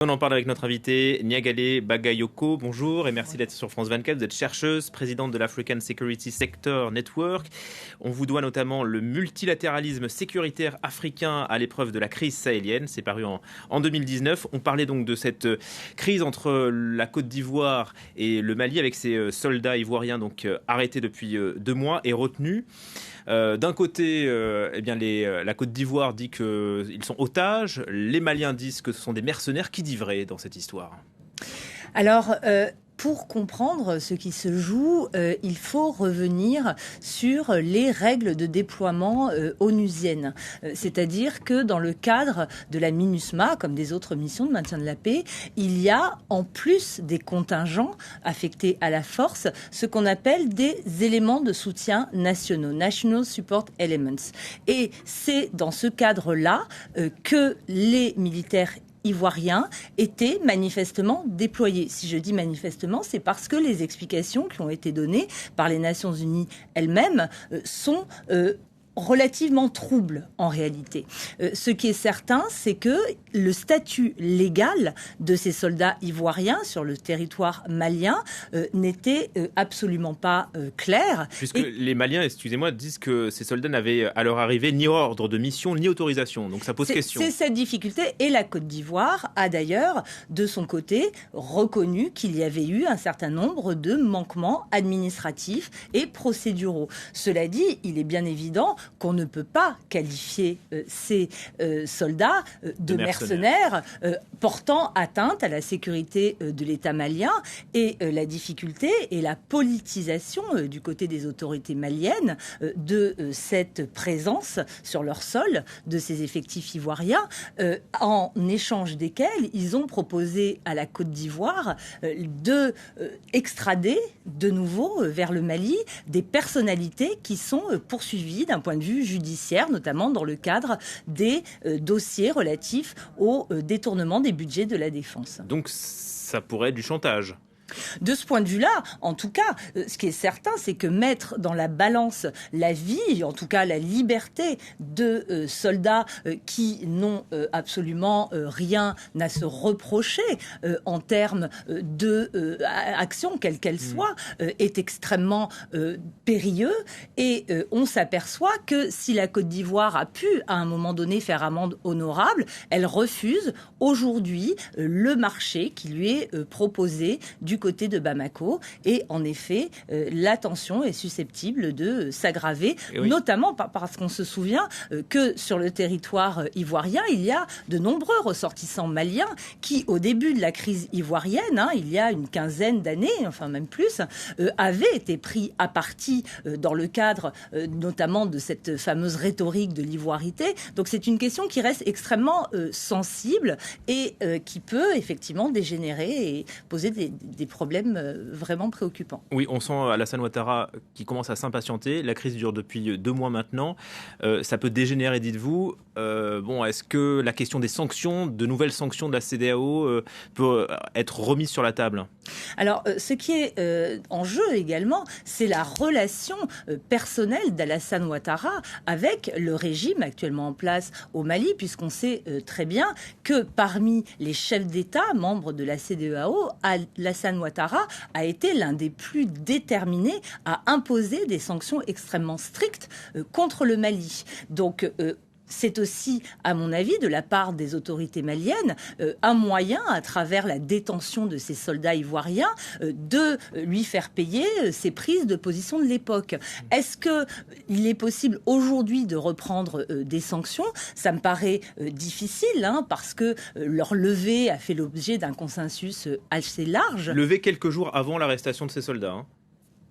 On en parle avec notre invitée Niagale Bagayoko. Bonjour et merci d'être sur France 24. Vous êtes chercheuse, présidente de l'African Security Sector Network. On vous doit notamment le multilatéralisme sécuritaire africain à l'épreuve de la crise sahélienne. C'est paru en 2019. On parlait donc de cette crise entre la Côte d'Ivoire et le Mali avec ces soldats ivoiriens donc arrêtés depuis 2 mois et retenus. D'un côté, la Côte d'Ivoire dit qu'ils sont otages. Les Maliens disent que ce sont des mercenaires. Qui dit vrai dans cette histoire ? Alors, pour comprendre ce qui se joue, il faut revenir sur les règles de déploiement onusiennes. C'est-à-dire que dans le cadre de la MINUSMA, comme des autres missions de maintien de la paix, il y a, en plus des contingents affectés à la force, ce qu'on appelle des éléments de soutien nationaux, National Support Elements. Et c'est dans ce cadre-là que les militaires ivoiriens étaient manifestement déployés. Si je dis manifestement, c'est parce que les explications qui ont été données par les Nations Unies elles-mêmes sont relativement troubles en réalité. Ce qui est certain, c'est que le statut légal de ces soldats ivoiriens sur le territoire malien n'était absolument pas clair. Puisque les Maliens, excusez-moi, disent que ces soldats n'avaient à leur arrivée ni ordre de mission ni autorisation. Donc ça pose question. C'est cette difficulté. Et la Côte d'Ivoire a d'ailleurs, de son côté, reconnu qu'il y avait eu un certain nombre de manquements administratifs et procéduraux. Cela dit, il est bien évident qu'on ne peut pas qualifier ces soldats de mercenaires portant atteinte à la sécurité de l'État malien. Et la difficulté et la politisation du côté des autorités maliennes de cette présence sur leur sol de ces effectifs ivoiriens, en échange desquels ils ont proposé à la Côte d'Ivoire de extrader de nouveau vers le Mali des personnalités qui sont poursuivies d'un point de vue judiciaire, notamment dans le cadre des dossiers relatifs au détournement des budgets de la défense. Donc ça pourrait être du chantage. De ce point de vue-là, en tout cas, ce qui est certain, c'est que mettre dans la balance la vie, en tout cas la liberté de soldats qui n'ont absolument rien à se reprocher en termes de action, quelle qu'elle soit, est extrêmement périlleux. Et on s'aperçoit que si la Côte d'Ivoire a pu, à un moment donné, faire amende honorable, elle refuse aujourd'hui le marché qui lui est proposé du côté de Bamako. Et en effet, la tension est susceptible de s'aggraver, notamment parce qu'on se souvient que sur le territoire ivoirien, il y a de nombreux ressortissants maliens qui, au début de la crise ivoirienne, il y a une quinzaine d'années, enfin même plus, avaient été pris à partie dans le cadre notamment de cette fameuse rhétorique de l'ivoirité. Donc c'est une question qui reste extrêmement sensible et qui peut effectivement dégénérer et poser des problèmes vraiment préoccupants. Oui, on sent Alassane Ouattara qui commence à s'impatienter. La crise dure depuis 2 mois maintenant. Ça peut dégénérer, dites-vous. Est-ce que la question des sanctions, de nouvelles sanctions de la CEDEAO peut être remise sur la table ? Alors, ce qui est en jeu également, c'est la relation personnelle d'Alassane Ouattara avec le régime actuellement en place au Mali, puisqu'on sait très bien que parmi les chefs d'État, membres de la CEDEAO, Alassane Ouattara a été l'un des plus déterminés à imposer des sanctions extrêmement strictes contre le Mali. Donc, c'est aussi, à mon avis, de la part des autorités maliennes, un moyen, à travers la détention de ces soldats ivoiriens, de lui faire payer ses prises de position de l'époque. Est-ce qu'il est possible aujourd'hui de reprendre des sanctions ? Ça me paraît difficile, parce que leur levée a fait l'objet d'un consensus assez large. Levée quelques jours avant l'arrestation de ces soldats.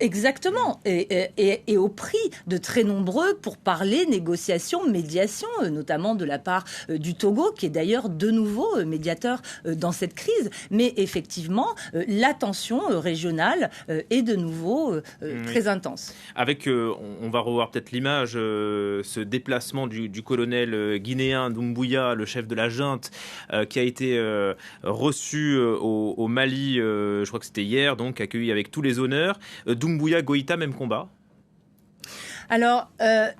Exactement, et au prix de très nombreux pourparlers, négociations, médiations, notamment de la part du Togo, qui est d'ailleurs de nouveau médiateur dans cette crise. Mais effectivement, la tension régionale est de nouveau très intense. Avec, on va revoir peut-être l'image, ce déplacement du colonel guinéen Doumbouya, le chef de la junte, qui a été reçu au Mali, je crois que c'était hier, donc accueilli avec tous les honneurs. Doumbouya, Goïta, même combat ? Alors,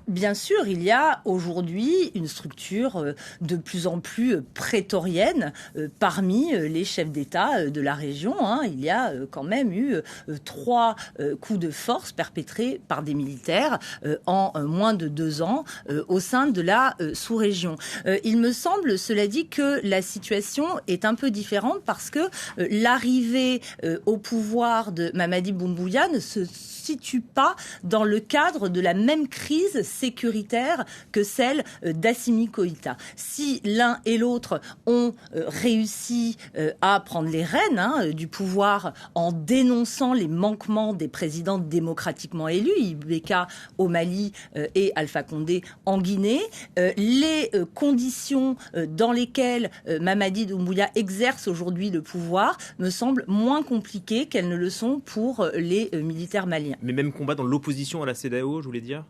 bien sûr, il y a aujourd'hui une structure de plus en plus prétorienne parmi les chefs d'État de la région. Il y a quand même eu 3 coups de force perpétrés par des militaires en moins de 2 ans au sein de la sous-région. Il me semble, cela dit, que la situation est un peu différente parce que l'arrivée au pouvoir de Mamadi Doumbouya ne se situe pas dans le cadre de la même crise sécuritaire que celle d'Assimi Goïta. Si l'un et l'autre ont réussi à prendre les rênes du pouvoir en dénonçant les manquements des présidents démocratiquement élus, Ibeka au Mali et Alpha Condé en Guinée, les conditions dans lesquelles Mamadi Doumbouya exerce aujourd'hui le pouvoir me semblent moins compliquées qu'elles ne le sont pour les militaires maliens. Mais même combat dans l'opposition à la CEDEAO, je voulais dire ?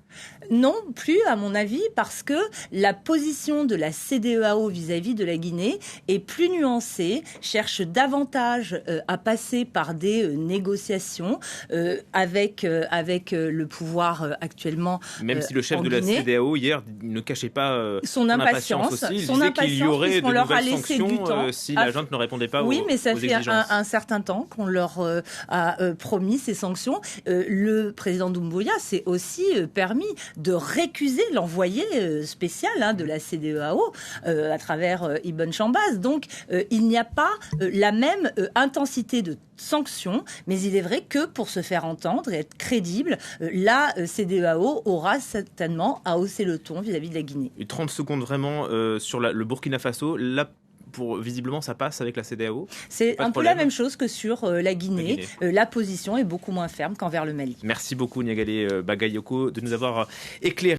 Non, plus à mon avis, parce que la position de la CEDEAO vis-à-vis de la Guinée est plus nuancée, cherche davantage à passer par des négociations avec le pouvoir actuellement même si le chef de la CEDEAO hier ne cachait pas son impatience aussi. Il disait qu'il y aurait de nouvelles sanctions si la junte ne répondait pas aux exigences. Oui, mais ça fait un certain temps qu'on leur a promis ces sanctions. Le président Doumbouya s'est aussi permis de récuser l'envoyé spécial de la CEDEAO à travers Ibn Chambaz. Donc, il n'y a pas la même intensité de sanctions, mais il est vrai que pour se faire entendre et être crédible, la CEDEAO aura certainement à hausser le ton vis-à-vis de la Guinée. Et 30 secondes vraiment sur le Burkina Faso. Là, visiblement, ça passe avec la CEDEAO. C'est un peu la même chose que sur la Guinée. La position est beaucoup moins ferme qu'envers le Mali. Merci beaucoup, Niagalé Bagayoko, de nous avoir éclairé.